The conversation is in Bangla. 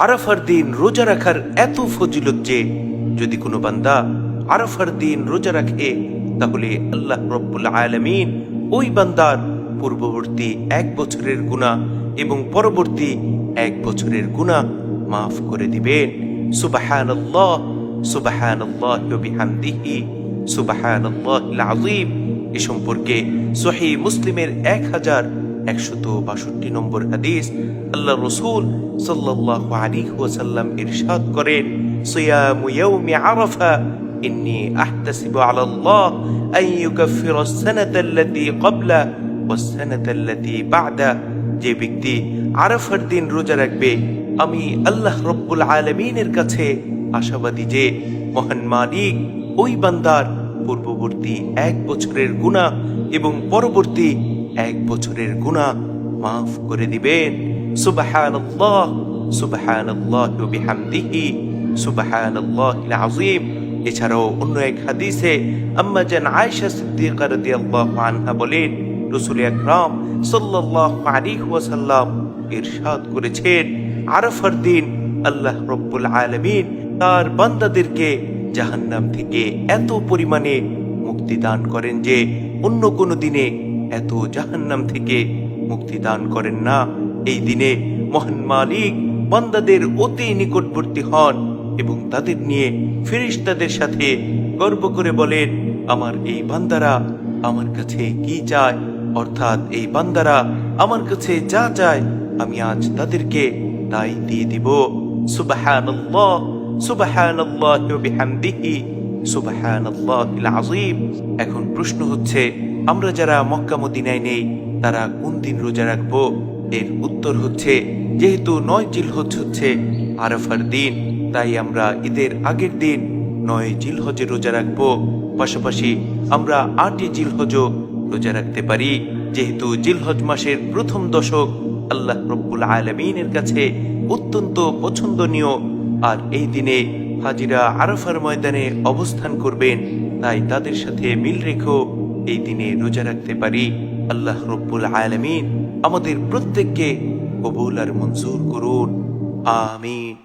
আরাফার দিন রোজা রাখার এত ফজিলত যে যদি কোনো বান্দা আরাফার দিন রোজা রাখে তাহলে আল্লাহ রব্বুল আলামিন ওই বান্দার পূর্ববর্তী 1 বছরের গুনাহ এবং পরবর্তী 1 বছরের গুনাহ মাফ করে দিবেন। সুবহানাল্লাহ সুবহানাল্লাহি ওয়া বিহামদিহি সুবহানাল্লাহিল আযীম। এ সম্পর্কে সহিহ মুসলিমের 1162 নম্বর হাদিস আল্লাহ রাসূল সাল্লাল্লাহু আলাইহি ওয়াসাল্লাম ইরশাদ করেন, সিয়ামু ইয়াউমি আরাফা ইন্নী আহতাসিবু আলা আল্লাহ আন ইউকাফিরা আস-সানাতা আল্লাতী ক্বাবলা ওয়াস-সানাতা আল্লাতী বা'দা। যে ব্যক্তি আরাফার দিন রোজা রাখবে আমি আল্লাহ রব্বুল আলামিনের কাছে আশাবাদী যে মহান মালিক ওই বান্দার পূর্ববর্তী 1 বছরের গুনাহ এবং পরবর্তী 1 বছরের গুনাহ মাফ করে দিবেন। সুবহানাল্লাহ সুবহানাল্লাহি ওয়া বিহামদিহি সুবহানাল্লাহিল আযীম। এছাড়াও অন্য এক হাদিসে আম্মা জান আয়েশা সিদ্দিকা রাদিয়াল্লাহু আনহা বলেন, রাসূল আকরাম সাল্লাল্লাহু আলাইহি ওয়াসাল্লাম ইরশাদ করেছেন, আরাফার দিন আল্লাহ রব্বুল আলামিন তার বান্দাদেরকে জাহান্নাম থেকে এত পরিমাণে মুক্তি দান করেন যে অন্য কোনো দিনে এত জাহান্নাম থেকে মুক্তি দান করেন না। এই দিনে মহান মালিক বান্দাদের অতি নিকটবর্তী হন এবং তাদের নিয়ে ফেরেশতাদের সাথে গর্ব করে বলেন, আমার এই বান্দারা আমার কাছে কি চায়, অর্থাৎ এই বান্দারা আমার কাছে যা চায় আমি আজ তাদেরকে তাই দিয়ে দিব। সুবহানাল্লাহ সুবহানাল্লাহি ওয়া বিহামদিহি সুবহানাল্লাহিল আযীম। এখন প্রশ্ন হচ্ছে, আমরা যারা মক্কা মদিনায় নেই তারা কোন দিন রোজা রাখবো? এর উত্তর হচ্ছে, যেহেতু 9 জিলহজ হচ্ছে আরাফার দিন, তাই আমরা ঈদের আগের দিন 9 জিলহজে রোজা রাখবো। পাশাপাশি আমরা 8 জিলহজও রোজা রাখতে পারি, যেহেতু জিলহজ মাসের প্রথম দশক আল্লাহ রব্বুল আলামিনের কাছে অত্যন্ত পছন্দনীয়। আর এই দিনে হাজিরা আরাফার ময়দানে অবস্থান করবেন, তাই তাদের সাথে মিল রেখেও এই দিনে রোজা রাখতে পারি। আল্লাহ রব্বুল আলামিন আমাদের প্রত্যেককে কবুল আর মঞ্জুর করুন, আমিন।